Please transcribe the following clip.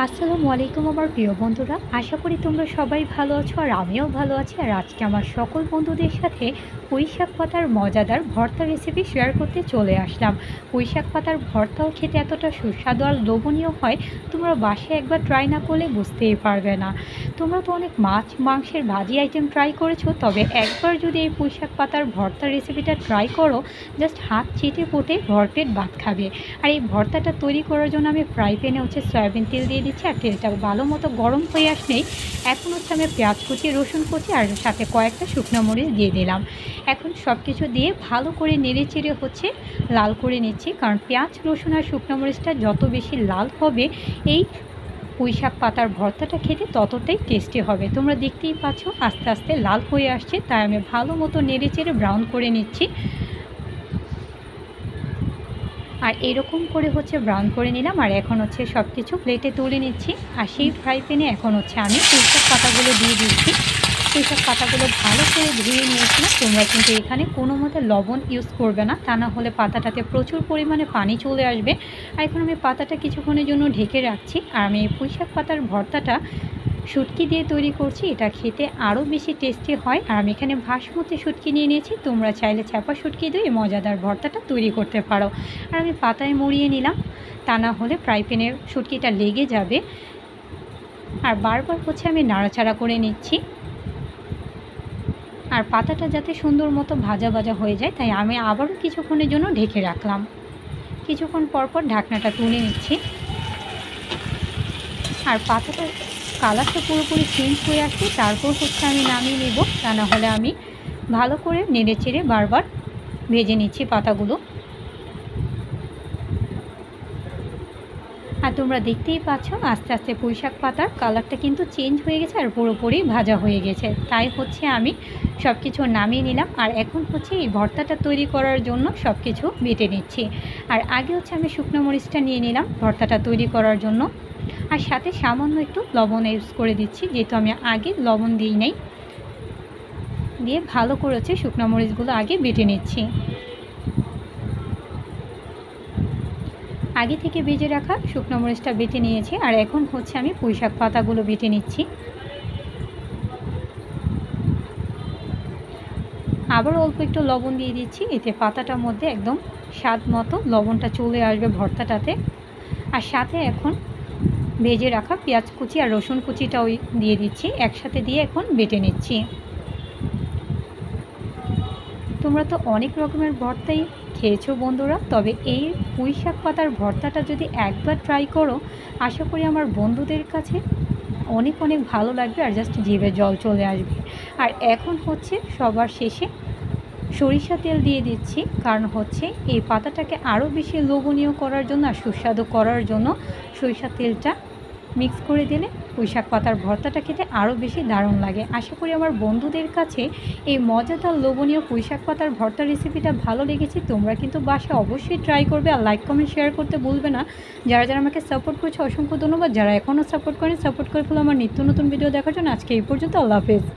আসসালামু আলাইকুম আমার প্রিয় বন্ধুরা, আশা করি তোমরা সবাই ভালো আছো আর আমিও ভালো আছি। আর আজকে আমার সকল বন্ধুদের সাথে পুঁইশাক পাতার মজাদার ভর্তা রেসিপি শেয়ার করতে চলে আসলাম। পুঁইশাক পাতার ভর্তাও খেতে এতটা সুস্বাদু আর লোভনীয় হয়, তোমরা বাসায় একবার ট্রাই না করলে বুঝতেই পারবে না। তোমরা তো অনেক মাছ মাংসের ভাজি আইটেম ট্রাই করেছো, তবে একবার যদি এই পুঁইশাক পাতার ভর্তার রেসিপিটা ট্রাই করো, জাস্ট হাত চেটে পুটে ভরপেট ভাত খাবে। আর এই ভর্তাটা তৈরি করার জন্য আমি ফ্রাই প্যানে সয়াবিন তেল দিয়ে দিচ্ছি। আর তেলটা ভালো মতো গরম হয়ে আসলেই এখন আমি পেঁয়াজ কুচি, রসুন কুচি আর সাথে কয়েকটা শুকনো মরিচ দিয়ে দিলাম। এখন সব কিছু দিয়ে ভালো করে নেড়ে চেড়ে লাল করে নিচ্ছি, কারণ পেঁয়াজ, রসুন আর শুকনো মরিচটা যত বেশি লাল হবে এই পুঁইশাক পাতার ভর্তাটা খেতে ততটাই টেস্টি হবে। তোমরা দেখতেই পাচ্ছ আস্তে আস্তে লাল হয়ে আসছে, তাই আমি ভালো মতো নেড়ে চেড়ে ব্রাউন করে নিচ্ছি। আর এরকম করে ব্রাউন করে নিলাম। আর এখন সব কিছু প্লেটে তুলে নিচ্ছি। আর সেই ফ্রাই প্যানে এখন আমি পুঁইশাক পাতাগুলো দিয়ে দিচ্ছি। পুঁইশাক পাতাগুলো ভালো করে ধুয়ে নিয়েছিলাম। তোমরা কিন্তু এখানে কোনো মতে লবণ ইউজ করবে না, তা না হলে পাতাটাতে প্রচুর পরিমাণে পানি চলে আসবে। আর এখন আমি পাতাটা কিছুক্ষণের জন্য ঢেকে রাখছি। আর আমি এই পুঁইশাক পাতার ভর্তাটা শুটকি দিয়ে তৈরি করছি, এটা খেতে আরও বেশি টেস্টি হয়। আর আমি এখানে বাসমতি শুটকি নিয়ে নিয়েছি, তোমরা চাইলে চাপা শুটকি দিয়ে এই মজাদার ভর্তাটা তৈরি করতে পারো। আর আমি পাতায় মুড়িয়ে নিলাম, তা না হলে ফ্রাই প্যানের শুটকিটা লেগে যাবে। আর বারবার আমি নাড়াচাড়া করে নিচ্ছি। আর পাতাটা যাতে সুন্দর মতো ভাজা ভাজা হয়ে যায়, তাই আমি আবারও কিছুক্ষণের জন্য ঢেকে রাখলাম। কিছুক্ষণ পরপর ঢাকনাটা তুলে নিচ্ছি। আর পাতাটা কালারটা পুরোপুরি চেঞ্জ হয়ে আসছে, তারপর আমি নামিয়ে নেব, তা না হলে আমি ভালো করে নেড়ে চেড়ে বারবার ভেজে নিচ্ছি পাতাগুলো। আর তোমরা দেখতেই পাচ্ছ আস্তে আস্তে পুঁইশাক পাতার কালারটা কিন্তু চেঞ্জ হয়ে গেছে আর পুরোপুরি ভাজা হয়ে গেছে। তাই আমি সব কিছু নামিয়ে নিলাম। আর এখন এই ভর্তাটা তৈরি করার জন্য সব কিছু বেটে নিচ্ছি। আর আগে আমি শুকনো মরিচটা নিয়ে নিলাম ভর্তাটা তৈরি করার জন্য। আর সাথে সামান্য একটু লবণ ইউজ করে দিচ্ছি, যেহেতু আমি আগে লবণ দিই নাই। দিয়ে ভালো করে শুকনো মরিচগুলো আগে বেটে নিচ্ছি। আগে থেকে ভেজে রাখা শুকনো মরিচটা বেটে নিয়েছি। আর এখন আমি পুঁইশাক পাতাগুলো বেটে নিচ্ছি। আবার অল্প একটু লবণ দিয়ে দিচ্ছি, এতে পাতাটার মধ্যে একদম স্বাদ মতো লবণটা চলে আসবে ভর্তাটাতে। আর সাথে এখন ভেজে রাখা পেঁয়াজ কুচি আর রসুন কুচিটাও দিয়ে দিচ্ছি, একসাথে দিয়ে এখন বেটে নিচ্ছি। তোমরা তো অনেক রকমের ভর্তাই খেয়েছো বন্ধুরা, তবে এই পুঁইশাক পাতার ভর্তাটা যদি একবার ট্রাই করো, আশা করি আমার বন্ধুদের কাছে অনেক অনেক ভালো লাগবে আর জাস্ট জিভে জল চলে আসবে। আর এখন সবার শেষে সরিষা তেল দিয়ে দিচ্ছি, কারণ এই পাতাটাকে আরও বেশি লোভনীয় করার জন্য আর সুস্বাদু করার জন্য সরিষা তেলটা মিক্স করে দিলে পুঁইশাক পাতার ভর্তাটা খেতে আরও বেশি দারুণ লাগে। আশা করি আমার বন্ধুদের কাছে এই মজাদার লোভনীয় পুঁইশাক পাতার ভর্তা রেসিপিটা ভালো লেগেছে। তোমরা কিন্তু বাসায় অবশ্যই ট্রাই করবে আর লাইক কমেন্ট শেয়ার করতে ভুলবে না। যারা যারা আমাকে সাপোর্ট করছে অসংখ্য ধন্যবাদ, যারা এখনও সাপোর্ট করেন সাপোর্ট করে ফেলো আমার নিত্য নতুন ভিডিও দেখার জন্য। আজকে এই পর্যন্ত, আল্লাহ হাফেজ।